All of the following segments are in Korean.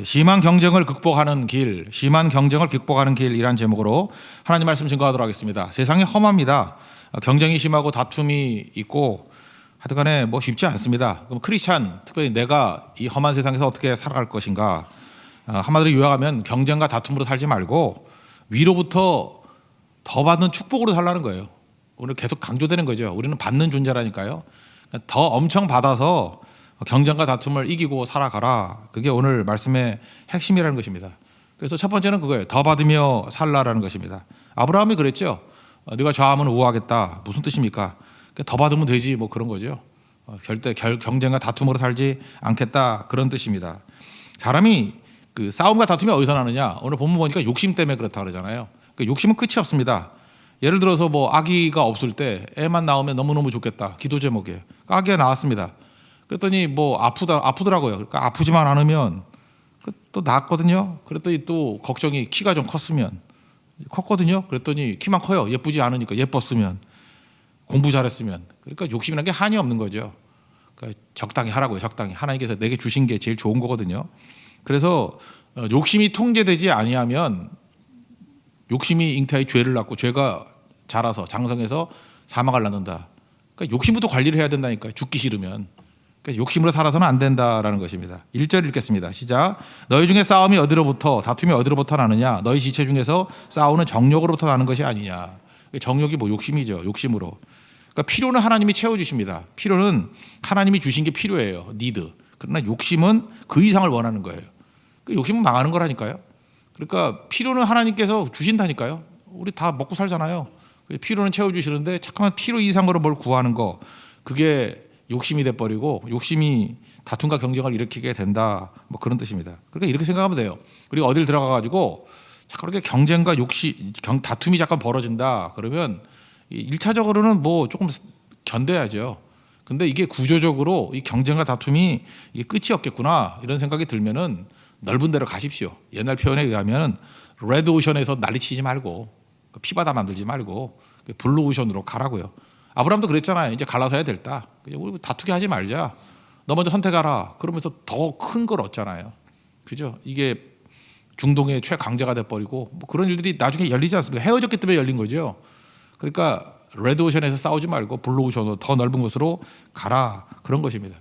심한 경쟁을 극복하는 길, 심한 경쟁을 극복하는 길이란 제목으로 하나님 말씀 증거하도록 하겠습니다. 세상이 험합니다. 경쟁이 심하고 다툼이 있고 하여튼간에 뭐 쉽지 않습니다. 그럼 크리스찬, 특별히 내가 이 험한 세상에서 어떻게 살아갈 것인가? 한마디로 요약하면 경쟁과 다툼으로 살지 말고 위로부터 더 받는 축복으로 살라는 거예요. 오늘 계속 강조되는 거죠. 우리는 받는 존재라니까요. 더 엄청 받아서 경쟁과 다툼을 이기고 살아가라. 그게 오늘 말씀의 핵심이라는 것입니다. 그래서 첫 번째는 그거예요. 더 받으며 살라라는 것입니다. 아브라함이 그랬죠. 네가 좌하면 우하겠다. 무슨 뜻입니까? 더 받으면 되지 뭐 그런 거죠. 절대 경쟁과 다툼으로 살지 않겠다 그런 뜻입니다. 사람이 그 싸움과 다툼이 어디서 나느냐? 오늘 본문 보니까 욕심 때문에 그렇다 그러잖아요. 그러니까 욕심은 끝이 없습니다. 예를 들어서 뭐 아기가 없을 때 애만 나오면 너무너무 좋겠다. 기도 제목이에요. 아기가 나왔습니다. 그랬더니 뭐 아프더라고요. 그러니까 아프지만 않으면 또 낫거든요. 그랬더니 또 걱정이 키가 좀 컸거든요. 그랬더니 키만 커요. 예쁘지 않으니까 예뻤으면 공부 잘했으면. 그러니까 욕심이라는 게 한이 없는 거죠. 그러니까 적당히 하라고요. 적당히 하나님께서 내게 주신 게 제일 좋은 거거든요. 그래서 욕심이 통제되지 아니하면 욕심이 잉태하여 죄를 낳고 죄가 자라서 장성해서 사망을 낳는다. 그러니까 욕심부터 관리를 해야 된다니까요. 죽기 싫으면. 그러니까 욕심으로 살아서는 안 된다라는 것입니다. 1절 읽겠습니다. 시작. 너희 중에 싸움이 어디로부터 다툼이 어디로부터 나느냐? 너희 지체 중에서 싸우는 정욕으로부터 나는 것이 아니냐? 정욕이 뭐 욕심이죠. 욕심으로. 그러니까 필요는 하나님이 채워주십니다. 필요는 하나님이 주신 게 필요해요. 니드. 그러나 욕심은 그 이상을 원하는 거예요. 그 욕심은 망하는 거라니까요. 그러니까 필요는 하나님께서 주신다니까요. 우리 다 먹고 살잖아요. 필요는 채워주시는데 잠깐만 필요 이상으로 뭘 구하는 거 그게 욕심이 돼버리고 욕심이 다툼과 경쟁을 일으키게 된다. 뭐 그런 뜻입니다. 그러니까 이렇게 생각하면 돼요. 우리가 어딜 들어가가지고 자꾸 이렇게 경쟁과 다툼이 잠깐 벌어진다. 그러면 1차적으로는 뭐 조금 견뎌야죠. 근데 이게 구조적으로 이 경쟁과 다툼이 이게 끝이 없겠구나 이런 생각이 들면은 넓은 데로 가십시오. 옛날 표현에 의하면 레드 오션에서 난리치지 말고 피바다 만들지 말고 블루 오션으로 가라고요. 아브라함도 그랬잖아요. 이제 갈라서야 될다. 우리 다투게 하지 말자. 너 먼저 선택하라. 그러면서 더 큰 걸 얻잖아요. 그죠? 이게 중동의 최강자가 돼버리고 뭐 그런 일들이 나중에 열리지 않습니까? 헤어졌기 때문에 열린 거죠. 그러니까 레드 오션에서 싸우지 말고 블루 오션으로 더 넓은 곳으로 가라. 그런 것입니다.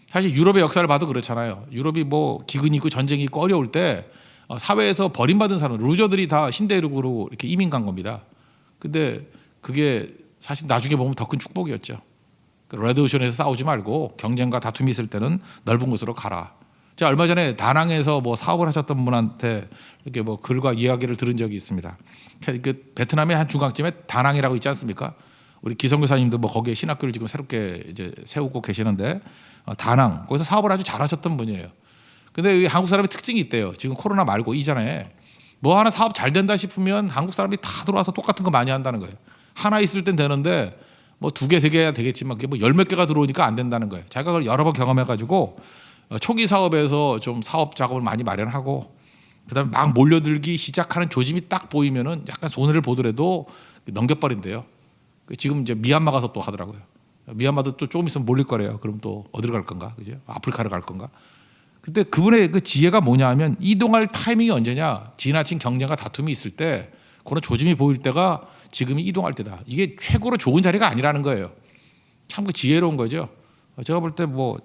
사실 유럽의 역사를 봐도 그렇잖아요. 유럽이 뭐 기근이 있고 전쟁이 있고 어려울 때 사회에서 버림받은 사람, 루저들이 다 신대륙으로 이렇게 이민 간 겁니다. 근데 그게 사실 나중에 보면 더 큰 축복이었죠. 레드오션에서 싸우지 말고 경쟁과 다툼이 있을 때는 넓은 곳으로 가라. 제가 얼마 전에 다낭에서 뭐 사업을 하셨던 분한테 이렇게 뭐 글과 이야기를 들은 적이 있습니다. 그 베트남의 한 중앙쯤에 다낭이라고 있지 않습니까? 우리 기성교사님도 뭐 거기에 신학교를 지금 새롭게 이제 세우고 계시는데 다낭 거기서 사업을 아주 잘하셨던 분이에요. 근데 한국 사람의 특징이 있대요. 지금 코로나 말고 이전에 뭐 하나 사업 잘 된다 싶으면 한국 사람이 다 들어와서 똑같은 거 많이 한다는 거예요. 하나 있을 땐 되는데 뭐 2개, 3개 해야 되겠지만 그게 뭐 10몇 개가 들어오니까 안 된다는 거예요. 자기가 그걸 여러 번 경험해가지고 초기 사업에서 좀 사업 작업을 많이 마련하고 그다음에 막 몰려들기 시작하는 조짐이 딱 보이면은 약간 손해를 보더라도 넘겨버린대요. 지금 이제 미얀마 가서 또 하더라고요. 미얀마도 또 조금 있으면 몰릴 거래요. 그럼 또 어디로 갈 건가? 그죠? 아프리카로 갈 건가? 근데 그분의 그 지혜가 뭐냐 하면 이동할 타이밍이 언제냐? 지나친 경쟁과 다툼이 있을 때 그런 조짐이 보일 때가 지금이 이동할 때다. 이게 최고로 좋은 자리가 아니라는 거예요. 참 그 지혜로운 거죠. 제가 볼 때 뭐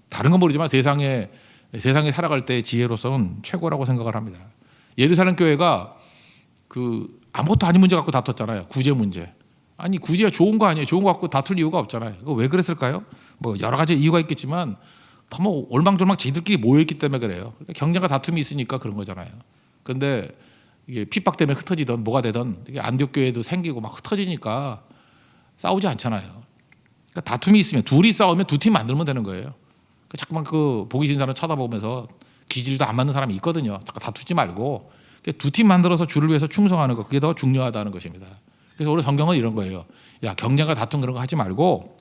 다른 건 모르지만 세상에 살아갈 때의 지혜로서는 최고라고 생각을 합니다. 예루살렘 교회가 그 아무것도 아닌 문제 갖고 다퉜잖아요. 구제 문제. 아니 구제가 좋은 거 아니에요. 좋은 거 갖고 다툴 이유가 없잖아요. 그거 왜 그랬을까요? 뭐 여러 가지 이유가 있겠지만 뭐 올망졸망 지들끼리 모여있기 때문에 그래요. 그러니까 경쟁과 다툼이 있으니까 그런 거잖아요. 그런데 이게 핍박 때문에 흩어지던 뭐가 되던 안디옥 교회도 생기고 막 흩어지니까 싸우지 않잖아요. 그러니까 다툼이 있으면 둘이 싸우면 두 팀 만들면 되는 거예요. 자꾸만 그 보기 싫은 사람 쳐다보면서 기질도 안 맞는 사람이 있거든요. 자꾸 다투지 말고 두 팀 만들어서 주를 위해서 충성하는 거 그게 더 중요하다는 것입니다. 그래서 오늘 성경은 이런 거예요. 야 경쟁과 다툼 그런 거 하지 말고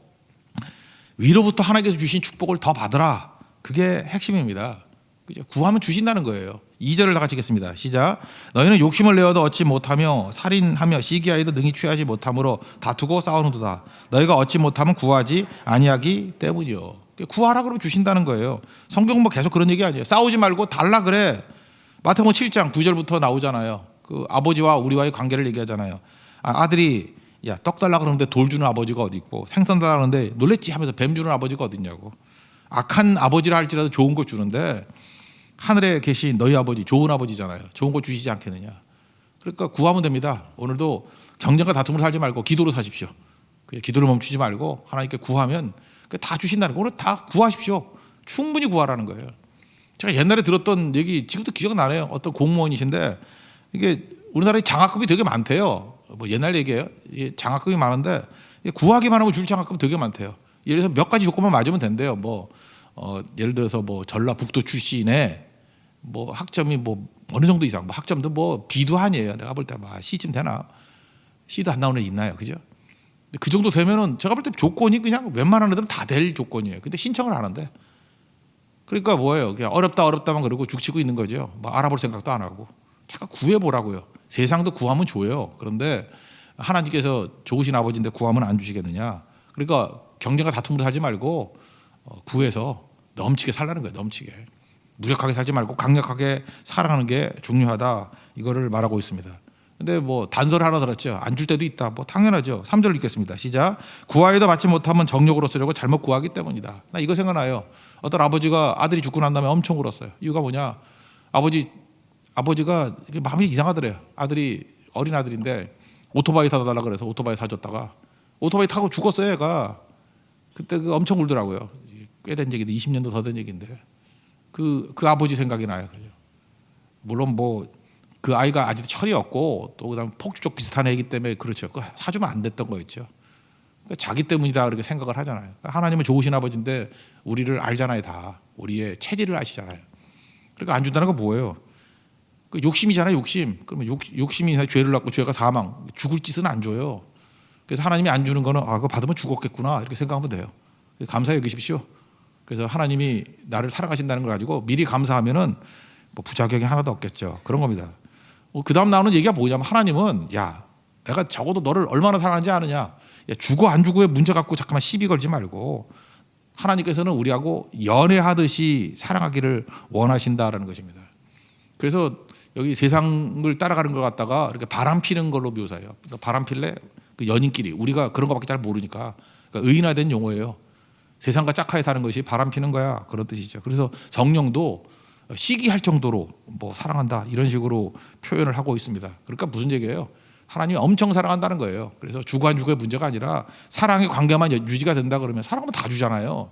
위로부터 하나님께서 주신 축복을 더 받으라. 그게 핵심입니다. 그죠? 구하면 주신다는 거예요. 2절을 다 같이 읽겠습니다. 시작. 너희는 욕심을 내어도 얻지 못하며 살인하며 시기하여도 능히 취하지 못함으로 다투고 싸우는도다. 너희가 얻지 못하면 구하지 아니하기 때문이요. 구하라 그러면 주신다는 거예요. 성경은 뭐 계속 그런 얘기 아니에요. 싸우지 말고 달라 그래. 마태복음 7장 9절부터 나오잖아요. 그 아버지와 우리와의 관계를 얘기하잖아요. 아들이 야, 떡 달라 그러는데 돌 주는 아버지가 어디 있고 생선 달라 그러는데 놀랬지 하면서 뱀 주는 아버지가 어디 있냐고. 악한 아버지라 할지라도 좋은 거 주는데 하늘에 계신 너희 아버지 좋은 아버지잖아요. 좋은 거 주시지 않겠느냐. 그러니까 구하면 됩니다. 오늘도 경쟁과 다툼을 살지 말고 기도로 사십시오. 기도를 멈추지 말고 하나님께 구하면 다 주신다는 거. 오늘 다 구하십시오. 충분히 구하라는 거예요. 제가 옛날에 들었던 얘기 지금도 기억나네요. 어떤 공무원이신데 이게 우리나라에 장학금이 되게 많대요. 뭐 옛날 얘기예요. 장학금이 많은데 구하기만 하면 줄 장학금 되게 많대요. 예를 들어서 몇 가지 조건만 맞으면 된대요. 뭐 예를 들어서 뭐 전라북도 출신에 뭐 학점이 뭐 어느 정도 이상, 뭐 학점도 뭐 B도 아니에요. 내가 볼 때 막 C쯤 되나? C도 안 나오는 애 있나요, 그죠? 그 정도 되면은 제가 볼 때 조건이 그냥 웬만한 애들은 다 될 조건이에요. 근데 신청을 안 하는데. 그러니까 뭐예요? 그냥 어렵다만 그러고 죽치고 있는 거죠. 뭐 알아볼 생각도 안 하고. 잠깐 구해보라고요. 세상도 구하면 줘요. 그런데 하나님께서 좋으신 아버지인데 구하면 안 주시겠느냐? 그러니까 경쟁과 다툼으로 살지 말고 구해서 넘치게 살라는 거예요. 넘치게. 무력하게 살지 말고 강력하게 사랑하는 게 중요하다. 이거를 말하고 있습니다. 근데 뭐 단서를 하나 들었죠. 안 줄 때도 있다. 뭐 당연하죠. 3절 읽겠습니다. 시작. 구하여도 받지 못하면 정욕으로 쓰려고 잘못 구하기 때문이다. 나 이거 생각나요. 어떤 아버지가 아들이 죽고 난 다음에 엄청 울었어요. 이유가 뭐냐? 아버지가 마음이 이상하더래요. 아들이 어린 아들인데 오토바이 사다 달라 그래서 오토바이 사줬다가 오토바이 타고 죽었어요. 얘가. 그때 그 엄청 울더라고요. 꽤 된 얘기인데 20년도 더 된 얘기인데 그 아버지 생각이 나요. 물론 뭐 그 아이가 아직도 철이 없고 또 그다음 폭주 쪽 비슷한 애이기 때문에 그렇죠. 그 사주면 안 됐던 거였죠. 그러니까 자기 때문이다 그렇게 생각을 하잖아요. 하나님은 좋으신 아버지인데 우리를 알잖아요. 다 우리의 체질을 아시잖아요. 그러니까 안 준다는 건 뭐예요? 그 욕심이잖아요. 욕심. 그러면 욕심이 죄를 낳고 죄가 사망. 죽을 짓은 안 줘요. 그래서 하나님이 안 주는 거는 그거 받으면 죽었겠구나 이렇게 생각하면 돼요. 감사히 여기십시오. 그래서 하나님이 나를 사랑하신다는 걸 가지고 미리 감사하면은 뭐 부작용이 하나도 없겠죠. 그런 겁니다. 그 다음 나오는 얘기가 뭐냐면 하나님은 야 내가 적어도 너를 얼마나 사랑하는지 아느냐. 야, 주고 안 주고의 문제 갖고 잠깐만 시비 걸지 말고 하나님께서는 우리하고 연애하듯이 사랑하기를 원하신다라는 것입니다. 그래서 여기 세상을 따라가는 것 같다가 이렇게 바람 피는 걸로 묘사해요. 바람 필래? 그 연인끼리 우리가 그런 것밖에 잘 모르니까 그러니까 의인화된 용어예요. 세상과 짝하에 사는 것이 바람 피는 거야 그런 뜻이죠. 그래서 성령도 시기할 정도로 뭐 사랑한다 이런 식으로 표현을 하고 있습니다. 그러니까 무슨 얘기예요? 하나님이 엄청 사랑한다는 거예요. 그래서 주고 안 주고의 문제가 아니라 사랑의 관계만 유지가 된다 그러면 사랑하면 다 주잖아요.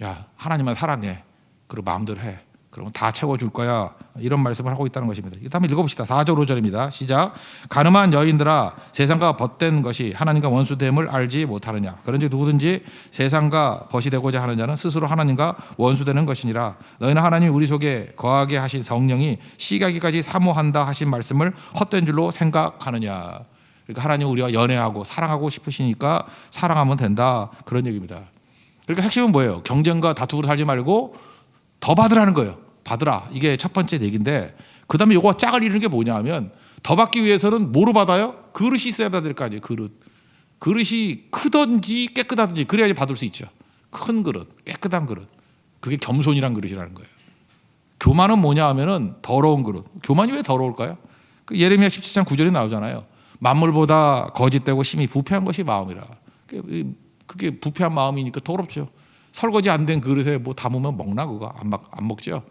야 하나님만 사랑해. 그리고 마음대로 해. 그러면 다 채워줄 거야. 이런 말씀을 하고 있다는 것입니다. 한번 읽어봅시다. 4절 5절입니다. 시작. 가늠한 여인들아 세상과 벗된 것이 하나님과 원수됨을 알지 못하느냐. 그런지 누구든지 세상과 벗이 되고자 하는 자는 스스로 하나님과 원수되는 것이니라. 너희는 하나님 우리 속에 거하게 하신 성령이 시가기까지 사모한다 하신 말씀을 헛된 줄로 생각하느냐. 그러니까 하나님 우리와 연애하고 사랑하고 싶으시니까 사랑하면 된다. 그런 얘기입니다. 그러니까 핵심은 뭐예요? 경쟁과 다투고 살지 말고 더 받으라는 거예요. 받으라. 이게 첫 번째 얘기인데 그 다음에 이거 짝을 이루는 게 뭐냐 하면 더 받기 위해서는 뭐로 받아요? 그릇이 있어야 될 거 아니에요. 그릇이 크든지 깨끗하든지 그래야지 받을 수 있죠. 큰 그릇, 깨끗한 그릇. 그게 겸손이란 그릇이라는 거예요. 교만은 뭐냐 하면은 더러운 그릇. 교만이 왜 더러울까요? 그 예레미야 17장 9절에 나오잖아요. 만물보다 거짓되고 심히 부패한 것이 마음이라. 그게 부패한 마음이니까 더럽죠. 설거지 안 된 그릇에 뭐 담으면 먹나 그거 안 먹죠.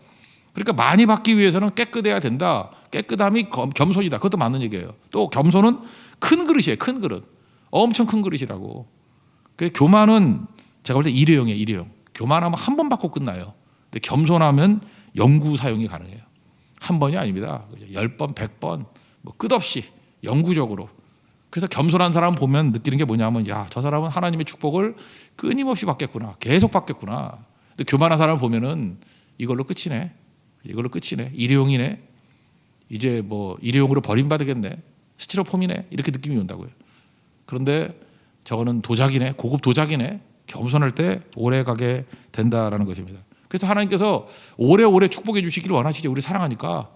그러니까 많이 받기 위해서는 깨끗해야 된다. 깨끗함이 겸손이다. 그것도 맞는 얘기예요. 또 겸손은 큰 그릇이에요. 큰 그릇. 엄청 큰 그릇이라고. 그 교만은 제가 볼 때 일회용이에요. 일회용. 교만하면 한 번 받고 끝나요. 근데 겸손하면 영구 사용이 가능해요. 한 번이 아닙니다. 10번, 100번 뭐 끝없이 영구적으로. 그래서 겸손한 사람 보면 느끼는 게 뭐냐면 야, 저 사람은 하나님의 축복을 끊임없이 받겠구나. 계속 받겠구나. 근데 교만한 사람을 보면은 이걸로 끝이네. 이걸로 끝이네. 일회용이네. 이제 뭐 일회용으로 버림받겠네. 스티로폼이네. 이렇게 느낌이 온다고요. 그런데 저거는 도자기네. 고급 도자기네. 겸손할 때 오래 가게 된다라는 것입니다. 그래서 하나님께서 오래오래 축복해 주시기를 원하시죠. 우리 사랑하니까.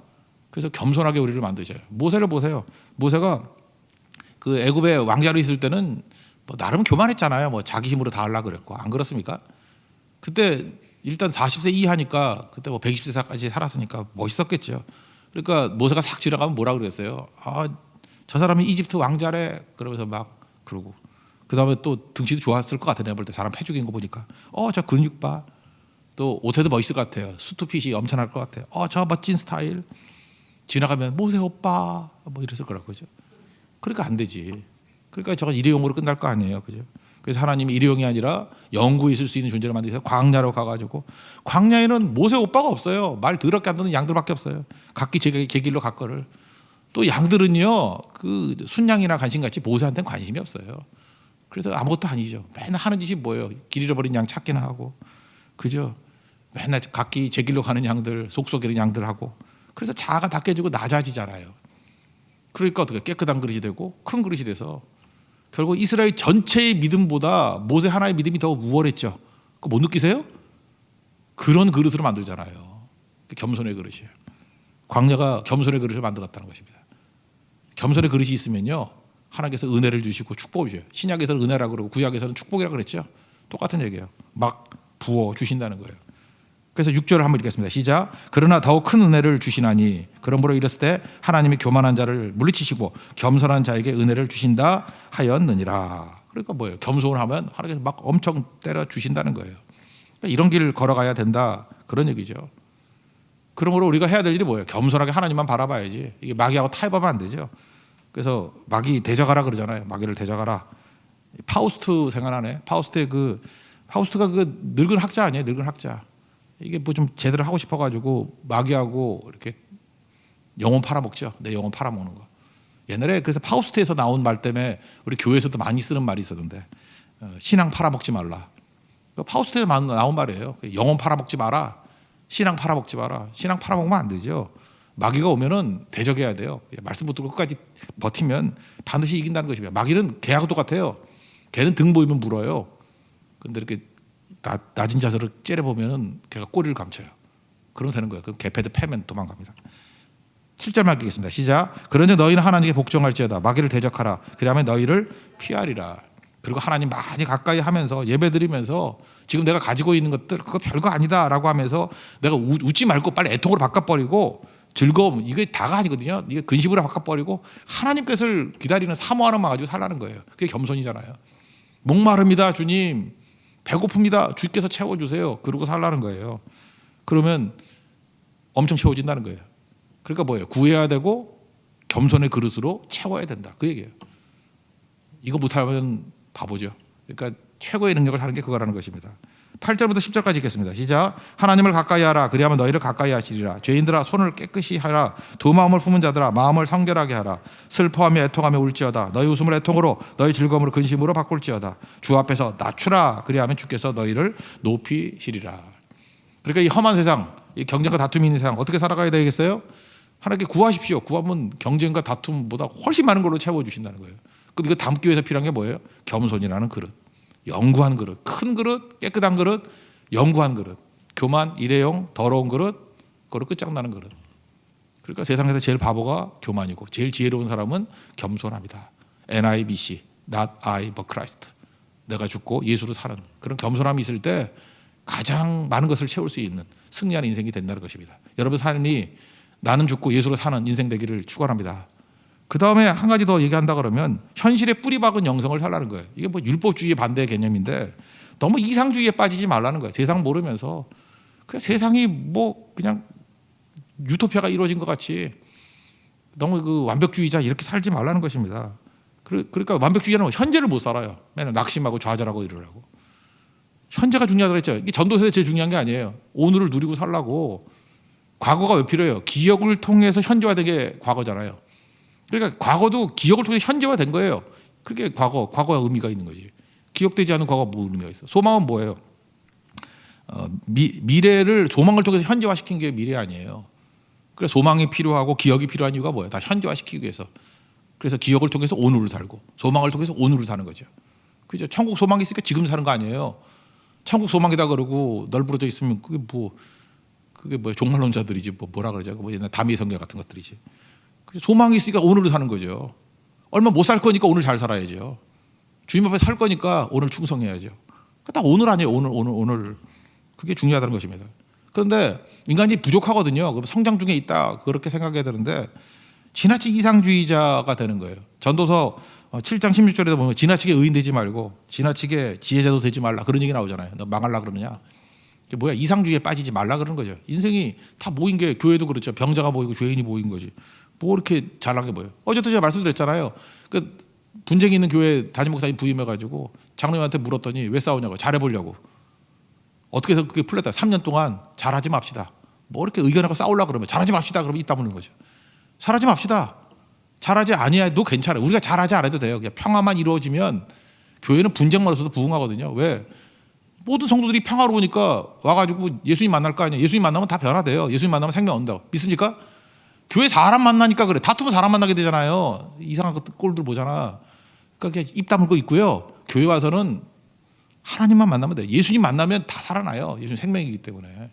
그래서 겸손하게 우리를 만드셔요. 모세를 보세요. 모세가 그 애굽의 왕자로 있을 때는 뭐 나름 교만했잖아요. 뭐 자기 힘으로 다 하려고 그랬고 안 그렇습니까? 그때 일단 40세 이하니까 그때 뭐 120세까지 살았으니까 멋있었겠죠. 그러니까 모세가 싹 지나가면 뭐라 그랬어요? 아, 저 사람이 이집트 왕자래. 그러면서 막 그러고 그다음에 또 등치도 좋았을 것 같아. 내가 볼 때 사람 패죽인 거 보니까 저 근육 봐. 또 옷에도 멋있을 것 같아요. 수트핏이 엄청날 것 같아요. 저 멋진 스타일. 지나가면 모세 오빠 뭐 이랬을 거라고 그죠. 그러니까 안 되지. 그러니까 저건 일회용으로 끝날 거 아니에요, 그죠? 그래서 하나님이 일회용이 아니라 영구히 있을 수 있는 존재를 만드셔서 광야로 가가지고 광야에는 모세 오빠가 없어요. 말 더럽게 안 듣는 양들밖에 없어요. 각기 제 길로 갔거를. 또 양들은요 그 순양이나 간신같이 모세한테는 관심이 없어요. 그래서 아무것도 아니죠. 맨날 하는 짓이 뭐예요? 길 잃어버린 양 찾기나 하고, 그죠? 맨날 각기 제 길로 가는 양들, 속속이는 양들하고. 그래서 자아가 다 깨지고 낮아지잖아요. 그러니까 어떻게 깨끗한 그릇이 되고 큰 그릇이 돼서 결국 이스라엘 전체의 믿음보다 모세 하나의 믿음이 더 우월했죠. 그거 못 느끼세요? 그런 그릇으로 만들잖아요. 겸손의 그릇이에요. 광야가 겸손의 그릇을 만들었다는 것입니다. 겸손의 그릇이 있으면요 하나님께서 은혜를 주시고 축복을 주셔요. 신약에서는 은혜라고 그러고 구약에서는 축복이라고 그랬죠. 똑같은 얘기예요. 막 부어 주신다는 거예요. 그래서 6절을 한번 읽겠습니다. 시작. 그러나 더욱 큰 은혜를 주시나니 그러므로 이랬을 때 하나님이 교만한 자를 물리치시고 겸손한 자에게 은혜를 주신다 하였느니라. 그러니까 뭐예요? 겸손을 하면 하나님께서 막 엄청 때려 주신다는 거예요. 그러니까 이런 길을 걸어가야 된다 그런 얘기죠. 그러므로 우리가 해야 될 일이 뭐예요? 겸손하게 하나님만 바라봐야지. 이게 마귀하고 타협하면 안 되죠. 그래서 마귀 대적하라 그러잖아요. 마귀를 대적하라. 파우스트 생각나네. 파우스트가 그 늙은 학자 아니에요? 늙은 학자. 이게 뭐 좀 제대로 하고 싶어가지고 마귀하고 이렇게 영혼 팔아먹죠. 내 영혼 팔아먹는 거. 옛날에 그래서 파우스트에서 나온 말 때문에 우리 교회에서도 많이 쓰는 말이 있었는데 신앙 팔아먹지 말라. 파우스트에서 나온 말이에요. 영혼 팔아먹지 마라. 신앙 팔아먹지 마라. 신앙 팔아먹으면 안 되죠. 마귀가 오면은 대적해야 돼요. 말씀 붙들고 끝까지 버티면 반드시 이긴다는 것입니다. 마귀는 개하고 똑같아요. 개는 등 보이면 물어요. 근데 이렇게 낮은 자세로 째려보면은 걔가 꼬리를 감춰요. 그러면 되는 거예요. 그럼 개패드 패면 도망갑니다. 7절 말기겠습니다. 시작. 그런즉 너희는 하나님께 복종할지어다. 마귀를 대적하라. 그리하면 너희를 피하리라. 그리고 하나님 많이 가까이 하면서 예배드리면서 지금 내가 가지고 있는 것들 그거 별거 아니다라고 하면서 내가 웃지 말고 빨리 애통으로 바꿔버리고 즐거움 이게 다가 아니거든요. 이게 근심으로 바꿔버리고 하나님께서를 기다리는 사모하는 마음 가지고 살라는 거예요. 그게 겸손이잖아요. 목마릅니다 주님. 배고픕니다. 주께서 채워주세요. 그러고 살라는 거예요. 그러면 엄청 채워진다는 거예요. 그러니까 뭐예요? 구해야 되고 겸손의 그릇으로 채워야 된다. 그 얘기예요. 이거 못하면 바보죠. 그러니까 최고의 능력을 하는 게 그거라는 것입니다. 8절부터 10절까지 읽겠습니다. 시작. 하나님을 가까이 하라. 그리하면 너희를 가까이 하시리라. 죄인들아 손을 깨끗이 하라. 두 마음을 품은 자들아 마음을 성결하게 하라. 슬퍼하며 애통하며 울지어다. 너희 웃음을 애통으로 너희 즐거움으로 근심으로 바꿀지어다. 주 앞에서 낮추라. 그리하면 주께서 너희를 높이시리라. 그러니까 이 험한 세상, 이 경쟁과 다툼이 있는 세상 어떻게 살아가야 되겠어요? 하나님께 구하십시오. 구하면 경쟁과 다툼보다 훨씬 많은 걸로 채워주신다는 거예요. 그럼 이거 담기 위해서 필요한 게 뭐예요? 겸손이라는 그릇. 영구한 그릇, 큰 그릇, 깨끗한 그릇, 영구한 그릇, 교만, 일회용, 더러운 그릇, 그걸로 끝장나는 그릇. 그러니까 세상에서 제일 바보가 교만이고 제일 지혜로운 사람은 겸손합니다. NIBC, not I but Christ. 내가 죽고 예수로 사는 그런 겸손함이 있을 때 가장 많은 것을 채울 수 있는 승리하는 인생이 된다는 것입니다. 여러분 삶이 나는 죽고 예수로 사는 인생 되기를 축원합니다. 그 다음에 한 가지 더 얘기한다 그러면 현실에 뿌리 박은 영성을 살라는 거예요. 이게 뭐 율법주의 반대 개념인데 너무 이상주의에 빠지지 말라는 거예요. 세상 모르면서 그냥 세상이 뭐 그냥 유토피아가 이루어진 것 같이 너무 그 완벽주의자 이렇게 살지 말라는 것입니다. 그러니까 완벽주의자는 현재를 못 살아요. 맨날 낙심하고 좌절하고 이러라고. 현재가 중요하다고 했죠. 이게 전도서에 제일 중요한 게 아니에요. 오늘을 누리고 살라고. 과거가 왜 필요해요? 기억을 통해서 현재화된 게 과거잖아요. 그러니까 과거도 기억을 통해 현재화된 거예요. 그게 과거가 의미가 있는 거지. 기억되지 않은 과거가 뭐 의미가 있어? 소망은 뭐예요? 미래를 소망을 통해서 현재화시킨 게 미래 아니에요. 그래서 소망이 필요하고 기억이 필요한 이유가 뭐예요? 다 현재화시키기 위해서. 그래서 기억을 통해서 오늘을 살고 소망을 통해서 오늘을 사는 거죠. 그죠? 천국 소망이 있으니까 지금 사는 거 아니에요. 천국 소망이다 그러고 널브러져 있으면 그게 뭐야? 종말론자들이지 뭐라 그러죠? 뭐 옛날 다미 성경 같은 것들이지. 소망이 있으니까 오늘을 사는 거죠. 얼마 못 살 거니까 오늘 잘 살아야죠. 주님 앞에 살 거니까 오늘 충성해야죠. 다 오늘 아니에요. 오늘. 그게 중요하다는 것입니다. 그런데 인간이 부족하거든요. 그럼 성장 중에 있다 그렇게 생각해야 되는데 지나치 이상주의자가 되는 거예요. 전도서 7장 16절에도 보면 지나치게 의인되지 말고 지나치게 지혜자도 되지 말라 그런 얘기 나오잖아요. 너 망할라 그러느냐. 이게 뭐야, 이상주의에 빠지지 말라 그러는 거죠. 인생이 다 모인 게, 교회도 그렇죠. 병자가 모이고 죄인이 모인 거지. 뭐 이렇게 잘난 게 뭐예요. 어제도 제가 말씀드렸잖아요. 그 분쟁이 있는 교회 담임 목사님 부임해가지고 장로님한테 물었더니 왜 싸우냐고. 잘해보려고. 어떻게 해서 그게 풀렸다. 3년 동안 잘하지 맙시다. 뭐 이렇게 의견하고 싸우려고 그러면 잘하지 맙시다 그러면 입 다무는 거죠. 잘하지 맙시다. 잘하지 아니해도 괜찮아. 우리가 잘하지 않아도 돼요. 그냥 평화만 이루어지면 교회는 분쟁만 없어도 부흥하거든요. 왜? 모든 성도들이 평화로우니까 와가지고 예수님 만날 거 아니야. 예수님 만나면 다 변화돼요. 예수님 만나면 생명 온다고. 믿습니까? 교회 사람 만나니까 그래. 다투면 사람 만나게 되잖아요. 이상한 꼴들 보잖아. 그러니까 입 다물고 있고요. 교회 와서는 하나님만 만나면 돼요. 예수님 만나면 다 살아나요. 예수님 생명이기 때문에.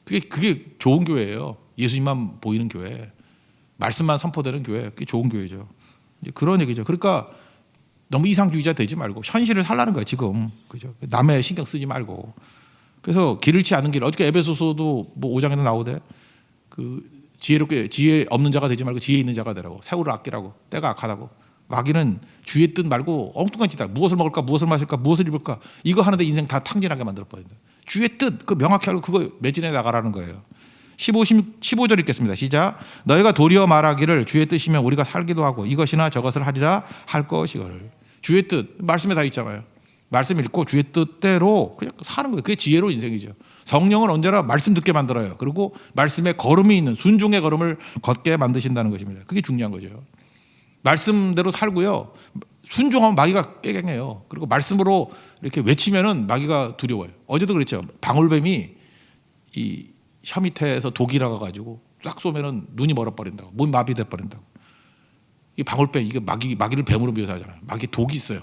그게 좋은 교회예요. 예수님만 보이는 교회. 말씀만 선포되는 교회. 그게 좋은 교회죠. 이제 그런 얘기죠. 그러니까 너무 이상주의자 되지 말고 현실을 살라는 거예요. 지금. 그죠? 남의 신경 쓰지 말고. 그래서 길을 잃지 않는 길. 어저께 에베소서도 뭐 5장에도 나오대. 그 지혜롭게, 지혜 없는 자가 되지 말고 지혜 있는 자가 되라고. 새우를 아끼라고. 때가 악하다고. 마귀는 주의 뜻 말고 엉뚱한 짓 다. 무엇을 먹을까, 무엇을 마실까, 무엇을 입을까. 이거 하는데 인생 다 탕진하게 만들어 버린다. 주의 뜻, 그 명확히 알고 그거 매진해 나가라는 거예요. 15절 읽겠습니다. 시작. 너희가 도리어 말하기를 주의 뜻이면 우리가 살기도 하고 이것이나 저것을 하리라 할 것이거늘. 주의 뜻, 말씀에 다 있잖아요. 말씀 읽고 주의 뜻대로 그냥 사는 거예요. 그게 지혜로운 인생이죠. 성령은 언제나 말씀 듣게 만들어요. 그리고 말씀에 걸음이 있는 순종의 걸음을 걷게 만드신다는 것입니다. 그게 중요한 거죠. 말씀대로 살고요. 순종하면 마귀가 깨갱해요. 그리고 말씀으로 이렇게 외치면은 마귀가 두려워요. 어제도 그랬죠. 방울뱀이 이 혀 밑에서 독이 나가가지고 싹 쏘면은 눈이 멀어버린다고, 몸이 마비돼 버린다고. 이 방울뱀, 이게 마귀를 뱀으로 묘사하잖아요. 마귀 독이 있어요.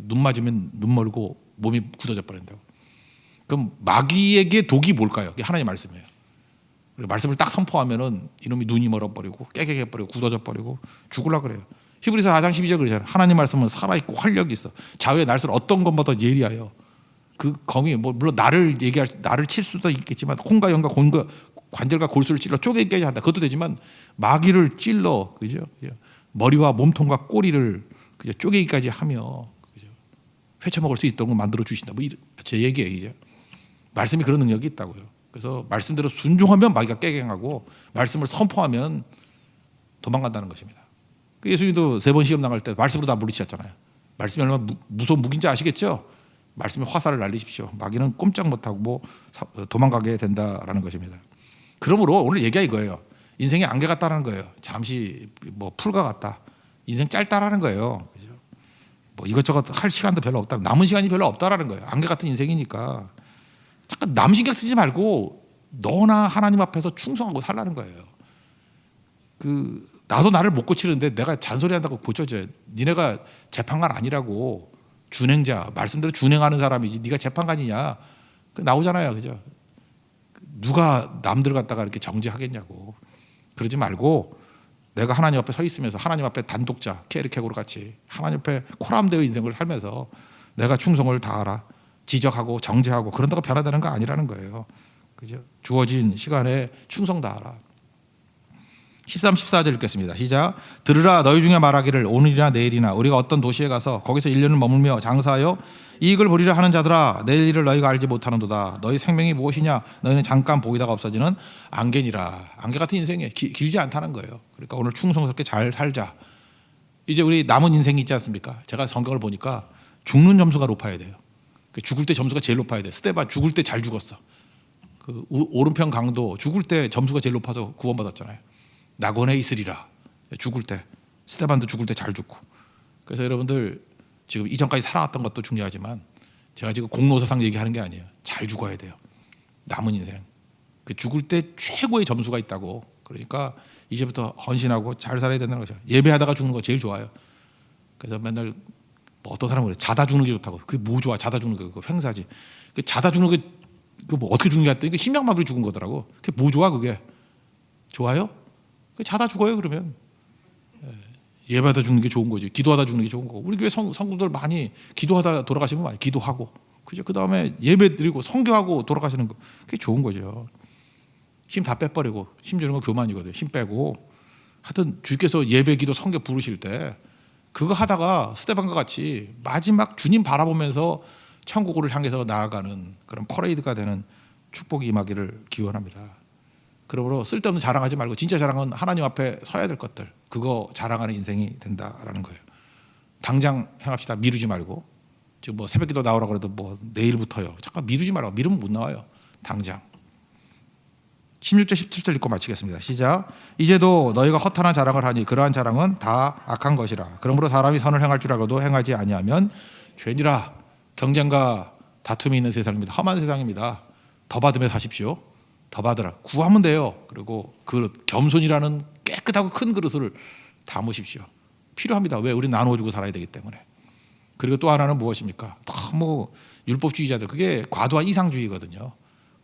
눈 맞으면 눈 멀고 몸이 굳어져 버린다고. 그럼 마귀에게 독이 뭘까요? 이게 하나님의 말씀이에요. 말씀을 딱 선포하면은 이놈이 눈이 멀어버리고 깨개게 버리고 굳어져 버리고 죽으려 그래요. 히브리서 4장 12절 그러잖아요. 하나님 말씀은 살아있고 활력이 있어. 좌우의 날선 어떤 것보다 예리하여. 그 검이 뭐 물론 나를 칠 수도 있겠지만 콩과 연과 관절과 골수를 찔러 쪼개게 한다. 그것도 되지만 마귀를 찔러, 그죠? 머리와 몸통과 꼬리를 그죠? 쪼개기까지 하며, 그죠? 회쳐먹을 수 있도록 만들어 주신다. 뭐 제 얘기예요, 이제. 말씀이 그런 능력이 있다고요. 그래서 말씀대로 순종하면 마귀가 깨갱하고 말씀을 선포하면 도망간다는 것입니다. 예수님도 3번 시험 나갈 때 말씀으로 다 물리치셨잖아요. 말씀이 얼마나 무서운 무기인지 아시겠죠? 말씀에 화살을 날리십시오. 마귀는 꼼짝 못하고 뭐 도망가게 된다라는 것입니다. 그러므로 오늘 얘기가 이거예요. 인생이 안개 같다라는 거예요. 잠시 뭐 풀과 같다. 인생 짧다라는 거예요. 그죠? 뭐 이것저것 할 시간도 별로 없다. 남은 시간이 별로 없다라는 거예요. 안개 같은 인생이니까. 잠깐 남 신경 쓰지 말고 너나 하나님 앞에서 충성하고 살라는 거예요. 나도 나를 못 고치는데 내가 잔소리한다고 고쳐져요. 니네가 재판관 아니라고. 준행자, 말씀대로 준행하는 사람이지 네가 재판관이냐. 나오잖아요. 그죠? 누가 남들 갖다가 이렇게 정죄하겠냐고. 그러지 말고 내가 하나님 앞에 서 있으면서 하나님 앞에 단독자, 케르케고르 같이 하나님 앞에 코람되어 인생을 살면서 내가 충성을 다하라. 지적하고 정죄하고 그런다고 변화되는 거 아니라는 거예요. 그죠? 주어진 시간에 충성 다하라. 13, 14절 읽겠습니다. 시작. 들으라 너희 중에 말하기를 오늘이나 내일이나 우리가 어떤 도시에 가서 거기서 1년을 머물며 장사하여 이익을 보리라 하는 자들아 내일 일을 너희가 알지 못하는도다. 너희 생명이 무엇이냐 너희는 잠깐 보이다가 없어지는 안개니라. 안개 같은 인생이 길지 않다는 거예요. 그러니까 오늘 충성스럽게 잘 살자. 이제 우리 남은 인생이 있지 않습니까? 제가 성경을 보니까 죽는 점수가 높아야 돼요. 죽을 때 점수가 제일 높아야 돼. 스데반 죽을 때 잘 죽었어. 그 오른편 강도 죽을 때 점수가 제일 높아서 구원받았잖아요. 낙원에 있으리라. 죽을 때 스데반도 죽을 때 잘 죽고. 그래서 여러분들 지금 이전까지 살아왔던 것도 중요하지만 제가 지금 공로사상 얘기하는 게 아니에요. 잘 죽어야 돼요. 남은 인생. 그 죽을 때 최고의 점수가 있다고. 그러니까 이제부터 헌신하고 잘 살아야 된다는 거죠. 예배하다가 죽는 거 제일 좋아요. 그래서 맨날 뭐 어떤 사람은 그래. 자다 죽는 게 좋다고. 그게 뭐 좋아? 자다 죽는 게 그거 횡사지. 그 자다 죽는 게 그 뭐 어떻게 죽는 게 했더니 심장마비로 죽은 거더라고. 그게 뭐 좋아 그게? 좋아요? 자다 죽어요 그러면. 예배하다 죽는 게 좋은 거지. 기도하다 죽는 게 좋은 거고. 우리 교회 성도들 많이 기도하다 돌아가시면 많이 기도하고 그죠? 그 다음에 예배 드리고 성교하고 돌아가시는 거 그게 좋은 거죠. 힘 다 빼버리고 힘 주는 건 교만이거든요. 힘 빼고 하여튼 주께서 예배기도 성교 부르실 때 그거 하다가 스테반과 같이 마지막 주님 바라보면서 천국으로 향해서 나아가는 그런 퍼레이드가 되는 축복이 임하기를 기원합니다. 그러므로 쓸데없는 자랑하지 말고 진짜 자랑은 하나님 앞에 서야 될 것들 그거 자랑하는 인생이 된다라는 거예요. 당장 행합시다. 미루지 말고 지금 뭐 새벽기도 나오라 그래도 뭐 내일부터요. 잠깐 미루지 말라고. 미루면 못 나와요. 당장. 16절 17절 읽고 마치겠습니다. 시작. 이제도 너희가 허탄한 자랑을 하니 그러한 자랑은 다 악한 것이라. 그러므로 사람이 선을 행할 줄 알고도 행하지 아니하면 죄니라. 경쟁과 다툼이 있는 세상입니다. 험한 세상입니다. 더 받으며 사십시오. 더 받으라. 구하면 돼요. 그리고 그릇 겸손이라는 깨끗하고 큰 그릇을 담으십시오. 필요합니다. 왜? 우리는 나누어주고 살아야 되기 때문에. 그리고 또 하나는 무엇입니까? 너무 율법주의자들 그게 과도한 이상주의거든요.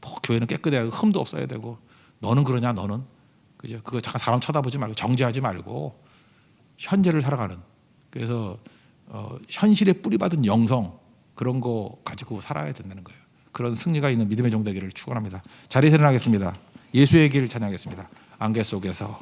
뭐 교회는 깨끗해야 하고 흠도 없어야 되고 너는 그러냐 너는 그죠? 그거 잠깐 사람 쳐다보지 말고 정죄하지 말고 현재를 살아가는 그래서 현실에 뿌리받은 영성 그런 거 가지고 살아야 된다는 거예요. 그런 승리가 있는 믿음의 종 되기를 축원합니다. 자리에서 일어나겠습니다. 예수의 길 찬양하겠습니다. 안개 속에서